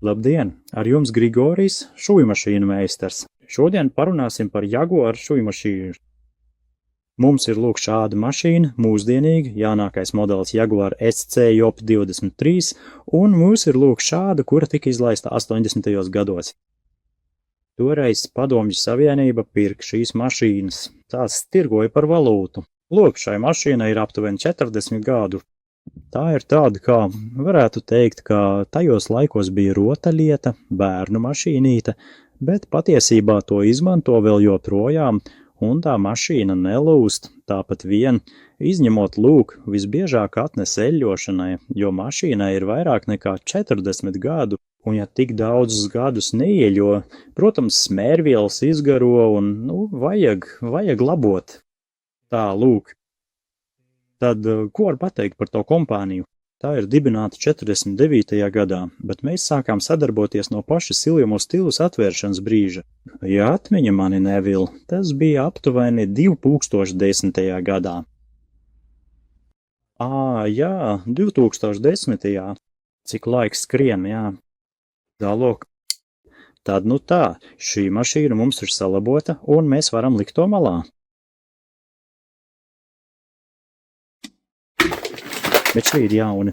Labdien! Ar jums Grigorijs, šujmašīnu meistars. Šodien parunāsim par Jaguar šujmašīnu. Mums ir lūk šāda mašīna, mūsdienīga, jaunākais modelis Jaguar SC JOP 23, un mums ir lūk šāda, kura tika izlaista 80. gados. Toreiz Padomju Savienība pirka šīs mašīnas, tās tirgoja par valūtu. Lūk, šai mašīnai ir aptuveni 40 gadu. Tā ir tāda, kā varētu teikt, ka tajos laikos bija rotaļlieta, bērnu mašīnīte, bet patiesībā to izmanto vēl joprojām, un tā mašīna nelūst, tāpat vien, izņemot lūk, visbiežāk atnes eļļošanai, jo mašīnai ir vairāk nekā 40 gadu, un ja tik daudzus gadus neieļo, protams, smērvielas izgaro un, vajag labot. Tā, lūk. Tad, ko var pateikt par to kompāniju? Tā ir dibināta 49. gadā, bet mēs sākām sadarboties no paša Silvio stilus atvēršanas brīža. Ja atmiņa mani nevil, tas bija aptuveni 2010. gadā. Jā, 2010. Cik laiks skrien, jā. Tālūk. Tad nu tā, šī mašīna mums ir salabota, un mēs varam likt to malā. Bet šī ir jauna.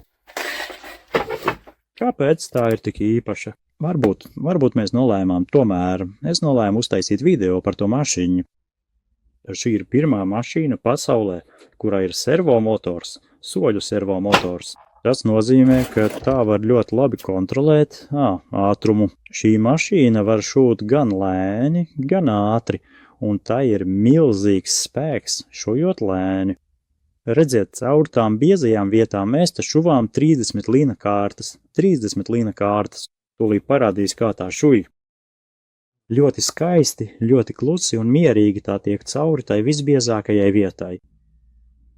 Kāpēc tā ir tik īpaša? Varbūt mēs nolēmām, tomēr es nolēmu uztaisīt video par to mašīnu. Šī ir pirmā mašīna pasaulē, kurā ir servomotors, soļu servomotors. Tas nozīmē, ka tā var ļoti labi kontrolēt ātrumu. Šī mašīna var šūt gan lēni, gan ātri, un tā ir milzīgs spēks šujot lēni. Redziet, caur tām biezajām vietām mēs te šuvām 30 līna kārtas. Tūlīt parādīs, kā tā šuj. Ļoti skaisti, ļoti klusi un mierīgi tā tiek cauri tai visbiezākajai vietai.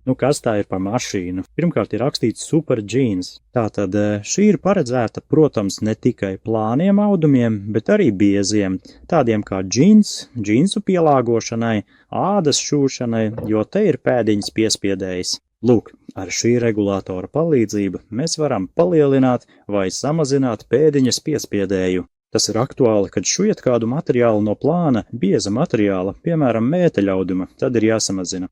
Nu, kas tā ir par mašīnu? Pirmkārt ir rakstīts Super Jeans. Tātad šī ir paredzēta, protams, ne tikai plāniem audumiem, bet arī bieziem, tādiem kā džinsu pielāgošanai, ādas šūšanai, jo te ir pēdiņas piespiedējis. Lūk, ar šī regulātora palīdzību mēs varam palielināt vai samazināt pēdiņas piespiedēju. Tas ir aktuāli, kad šujat kādu materiālu no plāna, bieza materiāla, piemēram, mēteļauduma, tad ir jāsamazina.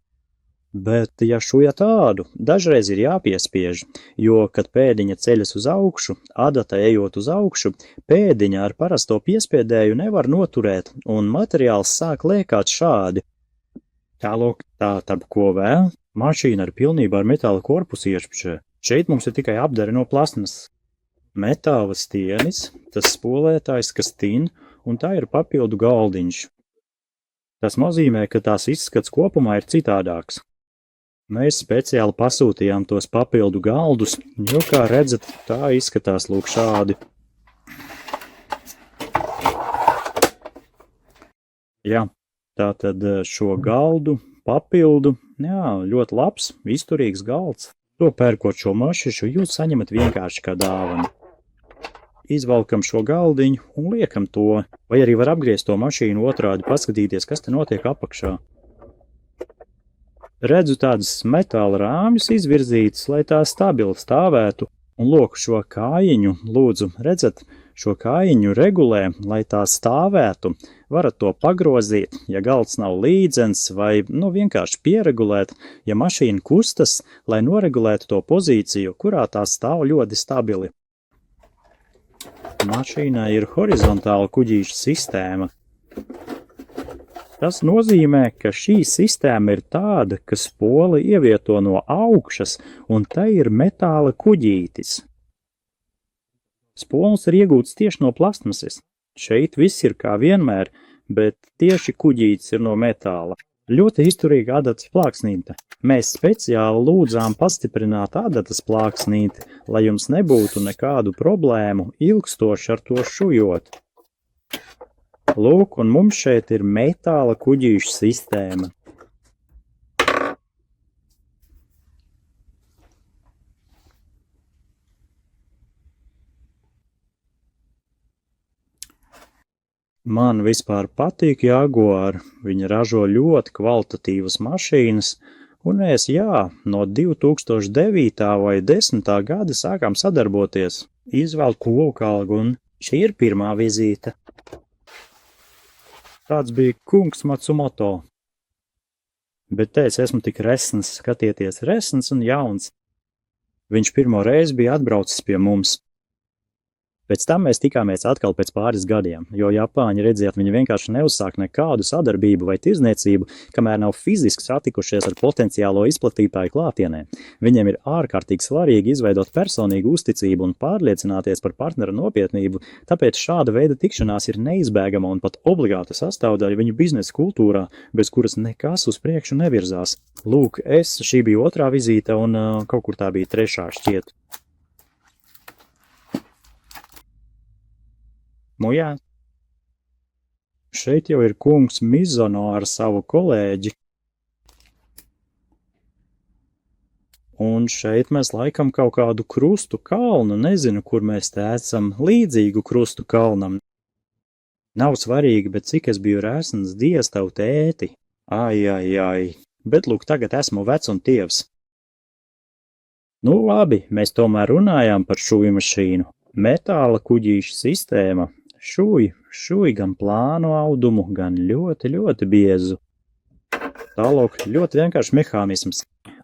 Bet, ja šujat tādu, dažreiz ir jāpiespiež, jo, kad pēdiņa ceļas uz augšu, adata ejot uz augšu, pēdiņa ar parasto piespiedēju nevar noturēt, un materiāls sāk lēkāt šādi. Tālūk, tad ko vēl? Mašīna ir pilnībā ar metāla korpusu iešpšē. Šeit mums ir tikai apdari no plasmas. Metāla stienis, tas spolētājs, kas tin, un tā ir papildu galdiņš. Tas nozīmē, ka tās izskats kopumā ir citādāks. Mēs speciāli pasūtījām tos papildu galdus, jo, kā redzat, tā izskatās lūk šādi. Jā, tātad šo galdu papildu, ļoti labs, izturīgs galds. To pērkot šo mašišu, jūs saņemat vienkārši kā dāvanu. Izvalkam šo galdiņu un liekam to, vai arī var apgriezt to mašīnu otrādi, paskatīties, kas te notiek apakšā. Redzu tādus metāla rāmjus izvirzītus, lai tā stabili stāvētu, un lūk šo kājiņu, lūdzu, redzat, šo kājiņu regulē, lai tā stāvētu, varat to pagrozīt, ja galds nav līdzens, vai, vienkārši pieregulēt, ja mašīna kustas, lai noregulētu to pozīciju, kurā tā stāv ļoti stabili. Mašīnā ir horizontāla kuģīša sistēma. Tas nozīmē, ka šī sistēma ir tāda, ka spoli ievieto no augšas, un tai ir metāla kuģītis. Spols ir iegūts tieši no plastmases. Šeit viss ir kā vienmēr, bet tieši kuģītis ir no metāla. Ļoti izturīga adatas plāksnīte. Mēs speciāli lūdzām pastiprināt adatas plāksnīti, lai jums nebūtu nekādu problēmu ilgstoši ar to šujot. Lūk, un mums šeit ir metāla kuģīšu sistēma. Man vispār patīk Jaguar, viņi ražo ļoti kvalitatīvas mašīnas, un mēs, no 2009. vai 10. gada sākām sadarboties. Izvelku lokalgu un Šī ir pirmā vizīte. Tāds bija kungs Matsumoto. Bet teica, esmu tik resns, skatieties, resns un jauns. Viņš pirmo reizi bija atbraucis pie mums. Pēc tam mēs tikāmies atkal pēc pāris gadiem, jo Japāņi, redziet, viņi vienkārši neuzsāk nekādu sadarbību vai tirdzniecību, kamēr nav fiziski satikušies ar potenciālo izplatītāju klātienē. Viņiem ir ārkārtīgi svarīgi izveidot personīgu uzticību un pārliecināties par partnera nopietnību, tāpēc šāda veida tikšanās ir neizbēgama un pat obligāta sastāvdaļa viņu biznesa kultūrā, bez kuras nekas uz priekšu nevirzās. Lūk, šī bija otrā vizīte un kaut kur tā bija trešā šķiet. Nu jā, šeit jau ir kungs Mizono ar savu kolēģi. Un šeit mēs laikam kaut kādu krustu kalnu, nezinu, kur mēs te esam, līdzīgu krustu kalnam. Nav svarīgi, bet cik es biju resns, Dievs tavu tēti. Ai, bet lūk, tagad esmu vecs un tievs. Nu labi, mēs tomēr runājām par šūju mašīnu. Metāla kuģīša sistēma. Šūj gan plānu audumu, gan ļoti biezu. Tālāk ļoti vienkārši mehānisms.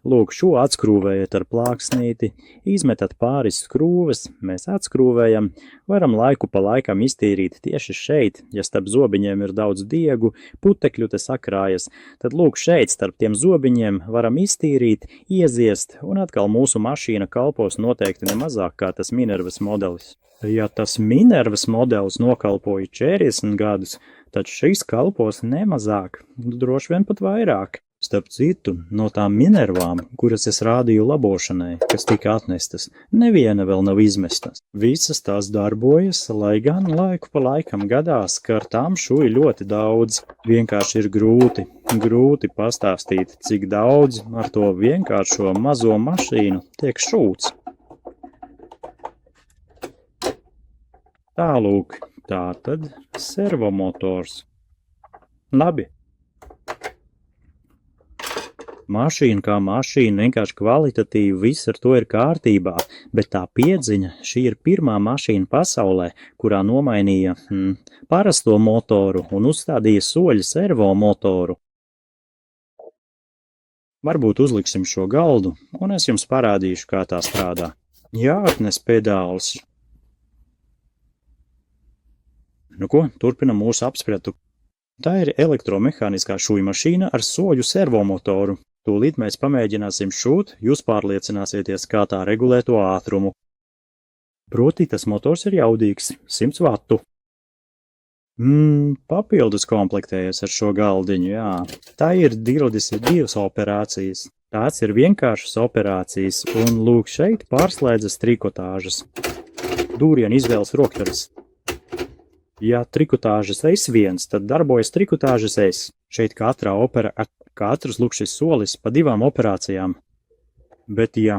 Lūk, šo atskrūvējat ar plāksnīti, izmetat pāris skrūves, mēs atskrūvējam, varam laiku pa laikam iztīrīt tieši šeit, ja starp zobiņiem ir daudz diegu, putekļu te sakrājas, tad lūk šeit starp tiem zobiņiem varam iztīrīt, ieziest, un atkal mūsu mašīna kalpos noteikti nemazāk kā tas Minervas modelis. Ja tas Minervas modelis nokalpoja 40 gadus, tad šis kalpos nemazāk, droši vien pat vairāk. Starp citu, no tām Minervām, kuras es rādīju labošanai, kas tika atnestas, neviena vēl nav izmestas. Visas tās darbojas, lai gan laiku pa laikam gadās, ka ar tām šūj ļoti daudz. Vienkārši ir grūti pastāstīt, cik daudz ar to vienkāršo mazo mašīnu tiek šūts. Tālūk, tātad servomotors. Labi. Mašīna kā mašīna, vienkārši kvalitatīvi, viss ar to ir kārtībā, bet tā piedziņa, šī ir pirmā mašīna pasaulē, kurā nomainīja parasto motoru un uzstādīja soļa servo motoru. Varbūt uzliksim šo galdu, un es jums parādīšu, kā tā strādā. Jāatnes pedāls. Nu ko, turpinam mūsu apsprietu. Tā ir elektromehāniskā šūju mašīna ar soļu servomotoru. Tūlīt mēs pamēģināsim šūt, jūs pārliecināsieties, kā tā regulē to ātrumu. Proti, tas motors ir jaudīgs, 100 vatu. Papildus komplektējies ar šo galdiņu, jā. Tā ir divas operācijas. Tās ir vienkāršas operācijas, un lūk šeit pārslēdzas trikotāžas. Dūrienu izvēles roktaras. Ja trikotāžas S1, tad darbojas trikotāžas S. Šeit katrs lūk šis solis pa 2 operācijām. Bet ja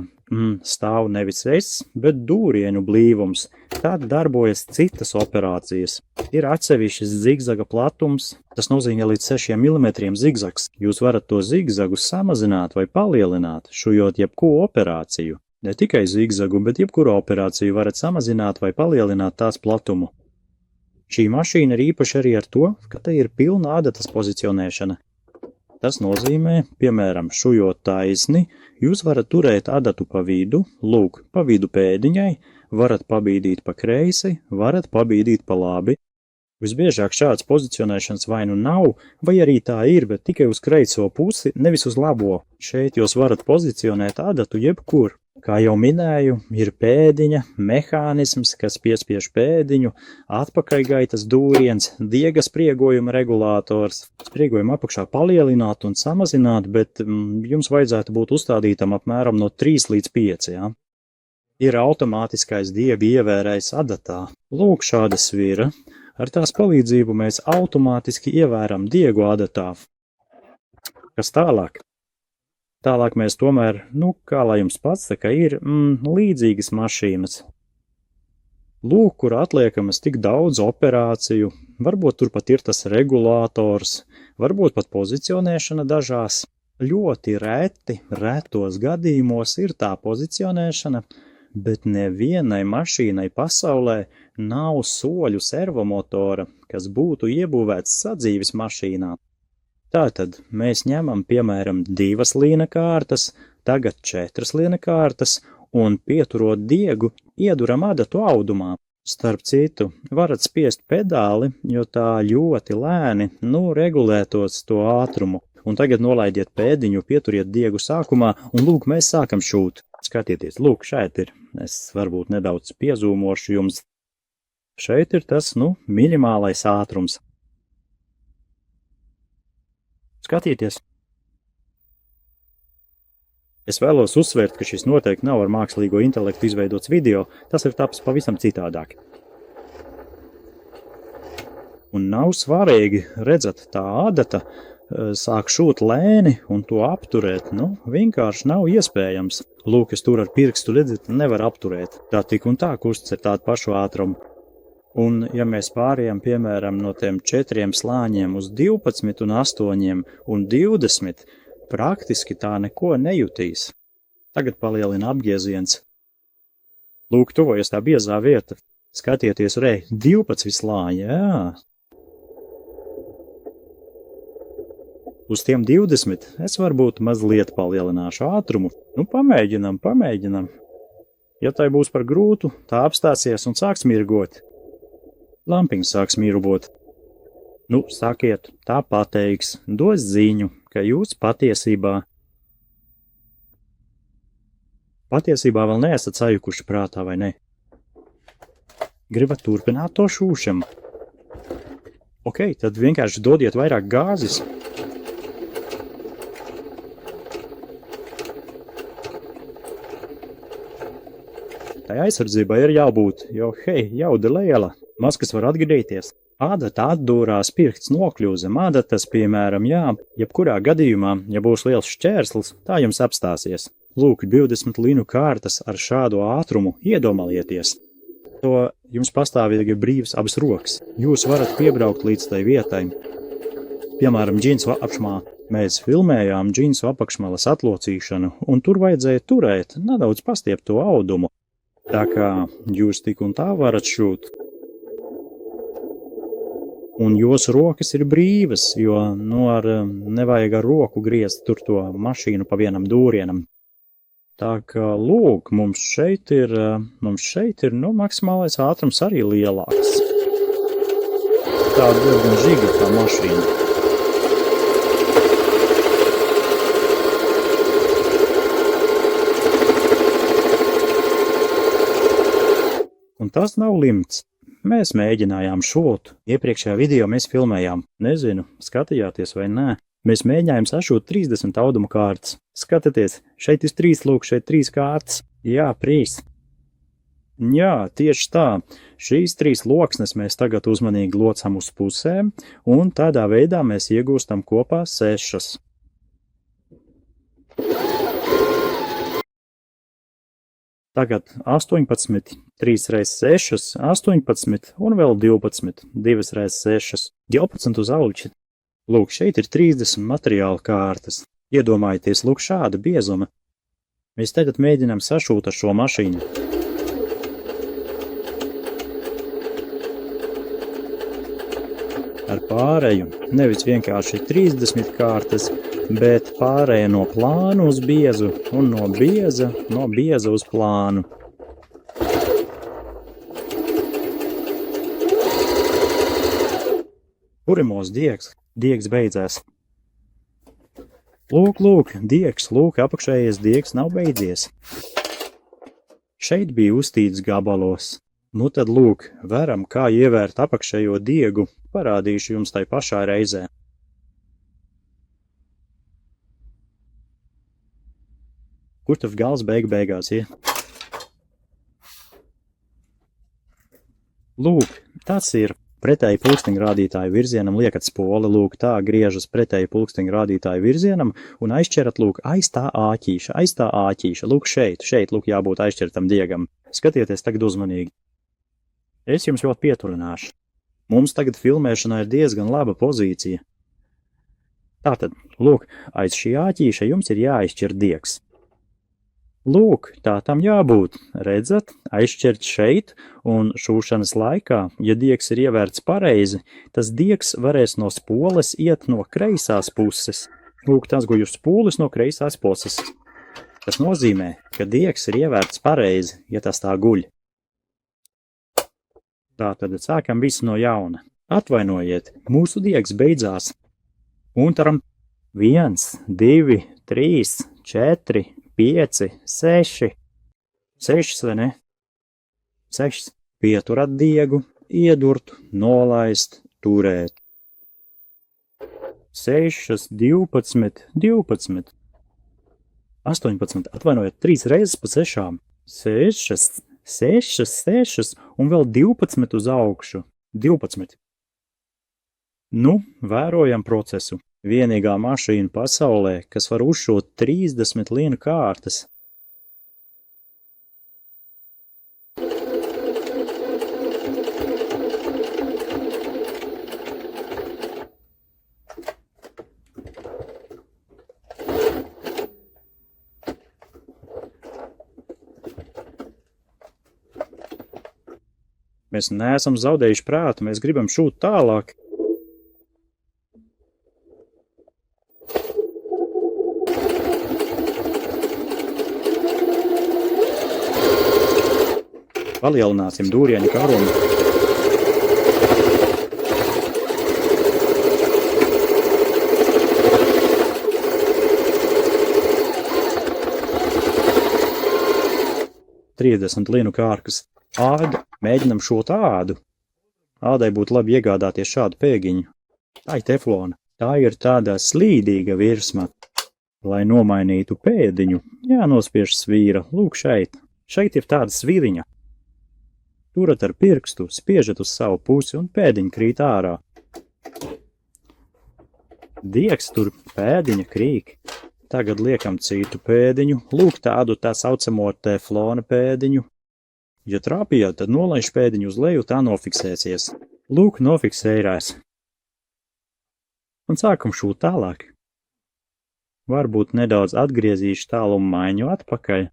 stāv nevis S, bet dūrienu blīvums, tad darbojas citas operācijas. Ir atsevišķs zigzaga platums, tas nozīmē līdz 6 mm zigzags. Jūs varat to zigzagu samazināt vai palielināt, šujot jebko operāciju. Ne tikai zigzagu, bet jebkuru operāciju varat samazināt vai palielināt tās platumu. Šī mašīna ir īpaši arī ar to, ka te ir pilna adatas pozicionēšana. Tas nozīmē, piemēram, šujot taisni, jūs varat turēt adatu pa vidu, lūk, pa vidu pēdiņai, varat pabīdīt pa kreisi, varat pabīdīt pa labi. Visbiežāk šāds pozicionēšanas vai nu nav, vai arī tā ir, bet tikai uz kreiso pusi, nevis uz labo. Šeit jūs varat pozicionēt adatu jebkur. Kā jau minēju, ir pēdiņa, mehānisms, kas piespiež pēdiņu, atpakaļgaitas dūriens, diega spriegojuma regulators. Spriegojumu apakšā palielināt un samazināt, bet jums vajadzētu būt uzstādītam apmēram no 3 līdz 5, jā. Ir automātiskais diega ievērējs adatā. Lūk šāda svira. Ar tās palīdzību mēs automātiski ievēram diegu adatā. Kas tālāk? Tālāk mēs tomēr, kā lai jums pats saka, ir līdzīgas mašīnas. Lūk, kur atliekamas tik daudz operāciju, varbūt turpat ir tas regulators, varbūt pat pozicionēšana dažās. Ļoti retos gadījumos ir tā pozicionēšana, bet nevienai mašīnai pasaulē nav soļu servomotora, kas būtu iebūvēts sadzīves mašīnā. Tātad mēs ņemam, piemēram, 2 līna kārtas, tagad 4 līna kārtas, un pieturot diegu, ieduram adatu audumā. Starp citu, varat spiest pedāli, jo tā ļoti lēni, regulētos to ātrumu. Un tagad nolaidiet pēdiņu, pieturiet diegu sākumā, un lūk, mēs sākam šūt. Skatieties, lūk, šeit ir. Es varbūt nedaudz piezūmošu jums. Šeit ir tas, minimālais ātrums. Skatieties. Es vēlos uzsvērt, ka šis noteikti nav ar mākslīgo intelektu izveidots video, tas ir tapis pavisam citādāk. Un nav svarīgi, redzat, tā adata sāk šūt lēni un to apturēt, vienkārši nav iespējams. Lūk, es tur ar pirkstu, redzat, nevar apturēt. Tā tik un tā kustas ir tādu pašu ātrumu. Un, ja mēs pārējām, piemēram, no tiem 4 slāņiem uz 12 un 8 un 20, praktiski tā neko nejutīs. Tagad palielina apgrieziens. Lūk, tuvojas tā biezā vieta. Skatieties, 12 slāņi, jā. Uz tiem 20 es varbūt mazliet palielināšu ātrumu. Pamēģinam. Ja tai būs par grūtu, tā apstāsies un sāks mirgot. Lampiņas sāks mirbot. Sakiet, tā pateiks, dos ziņu, ka jūs patiesībā vēl neesat sajukuši prātā, vai ne? Gribat turpināt to šūšam? Ok, tad vienkārši dodiet vairāk gāzes. Tai aizsardzībai ir jābūt, jo, jauda liela. Maskas var atgrieties. Ādata atdūrās, pirksts nokļūst zem ādatas, piemēram, jebkurā gadījumā, ja būs liels šķērslis, tā jums apstāsies. Lūk, 20 līnu kārtas ar šādu ātrumu, iedomājieties. To jums pastāvīgi ir brīvs abas rokas. Jūs varat piebraukt līdz tai vietai. Piemēram, džinsu apakšmā. Mēs filmējām džinsu apakšmalas atlocīšanu, un tur vajadzēja turēt, nedaudz pastiept to audumu. Tā kā jūs tik un tā varat šūt. Un jūsu rokas ir brīvas, jo nevajag ar roku griezt tur to mašīnu pa vienam dūrienam. Tā kā, lūk, mums šeit ir maksimālais ātrums arī lielāks. Tā diezgan žiga tā mašīna. Un tas nav limits. Mēs mēģinājām šūt. Iepriekšējā video mēs filmējām. Nezinu, skatījāties vai nē. Mēs mēģinājām sašūt 30 auduma kārtas. Skatieties, šeit ir 3, lūk, šeit 3 kārtas. Jā, 3. Jā, tieši tā. Šīs 3 loksnes mēs tagad uzmanīgi locam uz pusēm, un tādā veidā mēs iegūstam kopā 6. Tagad 18, 3 reizes 6, 18 un vēl 12, 2 reizes 6, 12 uz auļķi. Lūk, šeit ir 30 materiāla kārtas. Iedomājieties, lūk, šāda biezuma. Mēs tagad mēģinām sašūt ar šo mašīnu. Ar pārēju, nevis vienkārši 30 kārtas, bet pārēja no plānu uz biezu un no bieza uz plānu. Kurimos diegs beidzās. Lūk, diegs, apakšējais diegs nav beidzies. Šeit bija uztīts gabalos. Tad lūk, veram, kā ievērt apakšējo diegu, parādīšu jums tai pašā reizē. Kur tad gals beigās ir? Lūk, tas ir pretēji pulksteņrādītāju virzienam liekat spoli, lūk, tā griežas pretēji pulksteņrādītāju virzienam un aizšķerat, lūk, aiz tā āķīša, lūk, šeit, lūk, jābūt aizšķertam diegam. Skatieties tagad uzmanīgi. Es jums ļoti pieturināšu. Mums tagad filmēšanā ir diezgan laba pozīcija. Tātad, lūk, aiz šī āķīša jums ir jāizšķir diegs. Lūk, tā tam jābūt. Redzat, aizšķirt šeit, un šūšanas laikā, ja diegs ir ievērts pareizi, tas diegs varēs no spoles iet no kreisās puses. Lūk, tas guļ uz spoles no kreisās puses. Tas nozīmē, ka diegs ir ievērts pareizi, ja tas tā guļ. Tātad sākam visu no jauna. Atvainojiet, mūsu diegs beidzās. Un taram 1, 2, 3, 4, 5, 6. 6, vai ne? 6. Pieturat diegu, iedurt, nolaist, turēt. 6, 12, 12. 18, atvainojiet, 3 reizes pa 6. 6, 6, 6 un vēl 12 uz augšu. 12. Nu, vērojam procesu. Vienīgā mašīna pasaulē, kas var uzšūt 30 lienu kārtas. Mēs neesam zaudējuši prātu, mēs gribam šūt tālāk. Palielināsim dūrieņu karumu. Trīsdesmit lienu kārkas. Āda, mēģinam šot ādu. Ādai būtu labi iegādāties šādu pēgiņu. Tā ir teflona. Tā ir tāda slīdīga virsma. Lai nomainītu pēdiņu, jānospiež svīra. Lūk šeit. Šeit ir tāda svīriņa. Turat ar pirkstu, spiežat uz savu pusi un pēdiņa krīt ārā. Diegs tur pēdiņa krīk. Tagad liekam citu pēdiņu. Lūk tādu tā saucamo teflona pēdiņu. Ja trāpījāt, tad nolaiž pēdiņu uz leju, tā nofiksēsies. Lūk, nofiksējās. Un sākam šūt tālāk. Varbūt nedaudz atgriezīšu tālumu maiņu atpakaļ.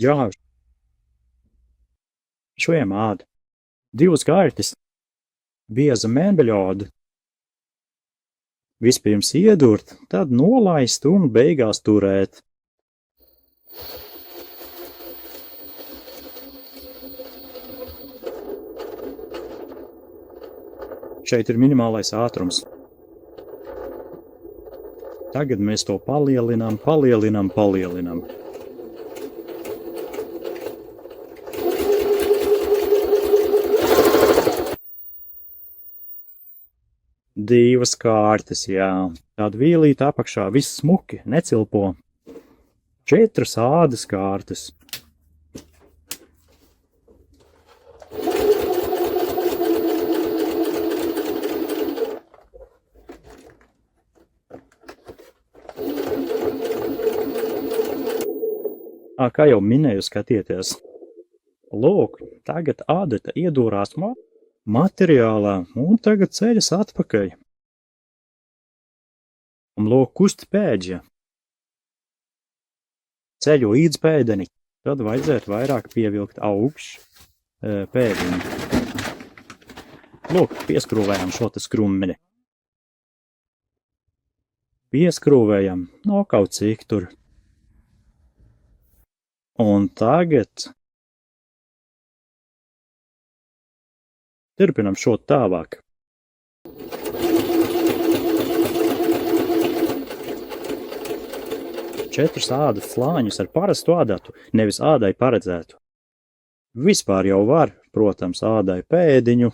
Jā. Šojam ādu. 2 kartis. Bieza mēbeļodu. Vispirms iedurt, tad nolaist un beigās turēt. Šeit ir minimālais ātrums. Tagad mēs to palielinām. Divas kārtas, jā. Tāda vīlīta apakšā, viss smuki, necilpo. 4 ādas kārtas. Kā jau minēju, skatieties. Lūk, tagad ādata iedūrās materiālā un tagad ceļas atpakaļ. Un lūk, kust pēdža. Ceļu līdz pēdeni, tad vajadzētu vairāk pievilkt pēdiņu. Lūk, pieskrūvējam šo te skrummeni. Pieskrūvējam, no kaut cik tur. Un tagad turpinam šot tālāk. Četrus ādas slāņus ar parastu ādatu, nevis ādai paredzētu. Vispār jau var, protams, ādai pēdiņu,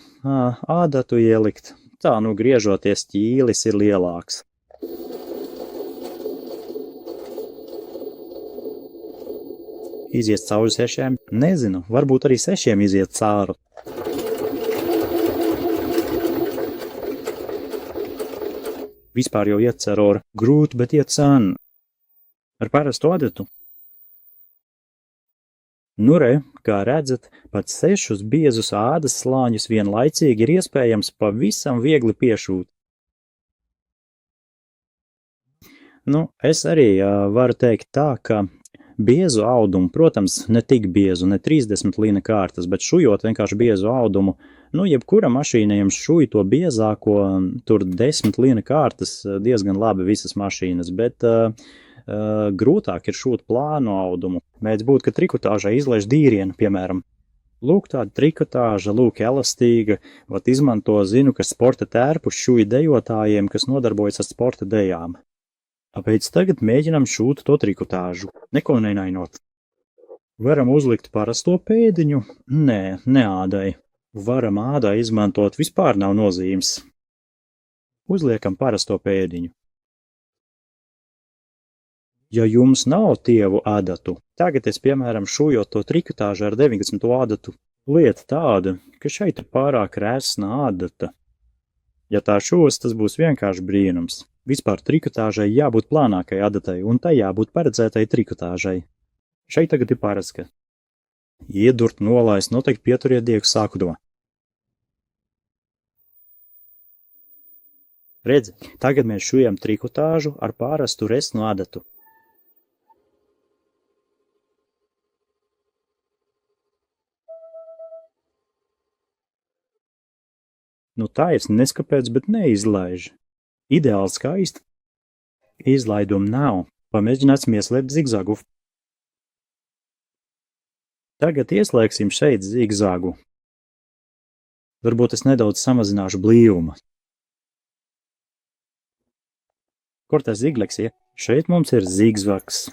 ādatu ielikt. Tā nu griežoties ķīlis ir lielāks. Iziet cauri 6? Nezinu, varbūt arī 6 iziet cauri. Vispār jau iet cauri grūti, bet iet cen. Ar parastu ādatu. Nu re, kā redzat, pat 6 biezus ādas slāņus vienlaicīgi ir iespējams pavisam viegli piešūt. Nu, es arī varu teikt tā, ka biezu audumu, protams, ne tik biezu, ne 30 līna kārtas, bet šujot vienkārši biezu audumu, nu, jebkura mašīna jums šuj to biezāko, tur 10 līna kārtas diezgan labi visas mašīnas, bet grūtāk ir šūt plānu audumu. Mēdz būt, ka trikotāžai izlaiž dīrienu, piemēram. Lūk, tāda trikotāža, lūk, elastīga, vat izmanto, zinu, ka sporta tērpu šuj dejotājiem, kas nodarbojas ar sporta dejām. Tāpēc tagad mēģinam šūt to trikotāžu, neko nenainot. Varam uzlikt parasto pēdiņu? Nē, ne ādai. Varam ādai izmantot, vispār nav nozīmes. Uzliekam parasto pēdiņu. Ja jums nav tievu adatu, tagad es, piemēram, šujot to trikotāžu ar 19. adatu, lieta tāda, ka šeit ir pārāk resna adata. Ja tā šos, tas būs vienkārši brīnums. Vispār trikotāžai jābūt plānākai adatai, un tai jābūt paredzētai trikotāžai. Šeit tagad ir paraska. Iedurt, nolaist, noteikti pieturiet dieku sākudo. Redzi, tagad mēs šujam trikotāžu ar pārastu resnu adatu. Nu taisni, neskapēc, bet neizlaiž. Ideāli skaisti. Izlaidumu nav. Pamēģināsim ieslēgt zigzagu. Tagad ieslēgsim šeit zigzagu. Varbūt es nedaudz samazināšu blīvumu. Kur tas zigleks ir? Šeit mums ir zigzags.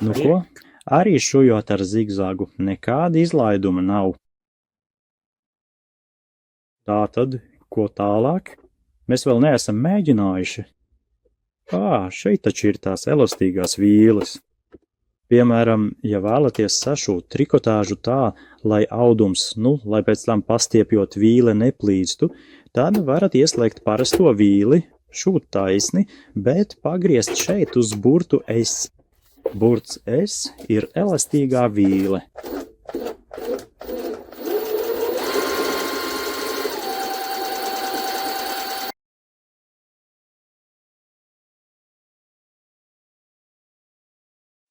Nu ko? Arī šujot ar zigzagu nekāda izlaiduma nav. Tātad, ko tālāk? Mēs vēl neesam mēģinājuši. Šeit taču ir tās elastīgās vīles. Piemēram, ja vēlaties sašūt trikotāžu tā, lai audums, lai pēc tam pastiepjot vīle neplīstu, tad varat ieslēgt parasto vīli, šūt taisni, bet pagriezt šeit uz burtu S. Burts S ir elastīgā vīle.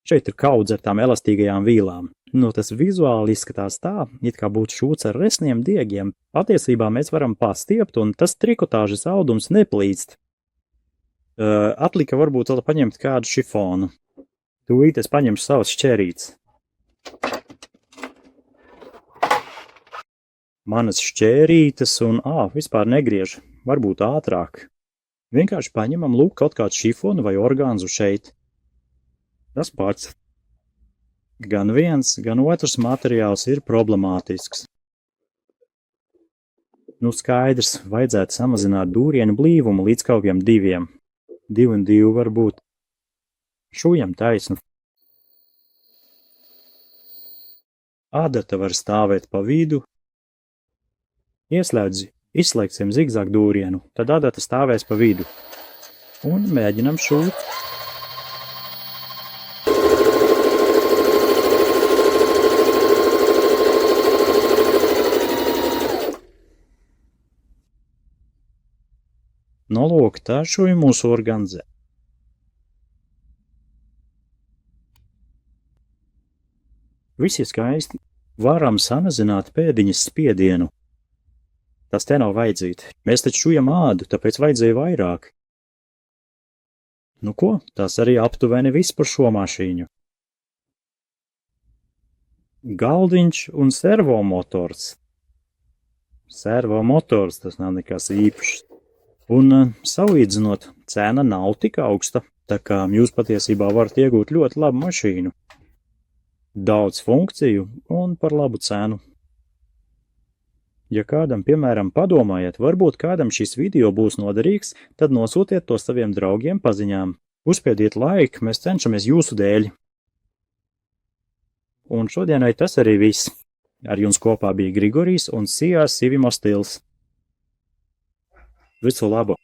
Šeit ir kaudze ar tām elastīgajām vīlām. Tas vizuāli izskatās tā, it kā būtu šūts ar resniem diegiem. Patiesībā mēs varam pastiept, un tas trikotāžas audums neplīst. Atlika varbūt vēl paņemt kādu šifonu. Tūlīt es paņemšu savas šķērītes. Manas šķērītes un, vispār negriež, varbūt ātrāk. Vienkārši paņemam, lūk, kaut kādu šifonu vai orgānzu šeit. Tas pats. Gan viens, gan otrs materiāls ir problemātisks. Skaidrs, vajadzētu samazināt dūrienu blīvumu līdz kaut kādiem 2. 2 un 2 varbūt. Šujam taisnu. Adata var stāvēt pa vidu. Izslēgsim zigzagu dūrienu, tad adata stāvēs pa vidu. Un mēģinam šūt. Lūk, tā šuja mūsu organzē. Viss ir skaisti. Varam samazināt pēdiņas spiedienu. Tas te nav vajadzīt. Mēs taču šujam ādu, tāpēc vajadzēja vairāk. Nu ko, tas arī aptuveni viss par šo mašīņu. Galdiņš un servomotors. Servomotors, tas nav nekas īpašs. Un salīdzinot, cena nav tik augsta, tā kā jūs patiesībā varat iegūt ļoti labu mašīnu. Daudz funkciju un par labu cenu. Ja kādam, piemēram, padomājiet, varbūt kādam šis video būs noderīgs, tad nosūtiet to saviem draugiem paziņām. Uzspiediet laiku, mēs cenšamies jūsu dēļ. Un šodienai tas arī viss. Ar jums kopā bija Grigorijs un Sijā Sivimo stils. Visu labu!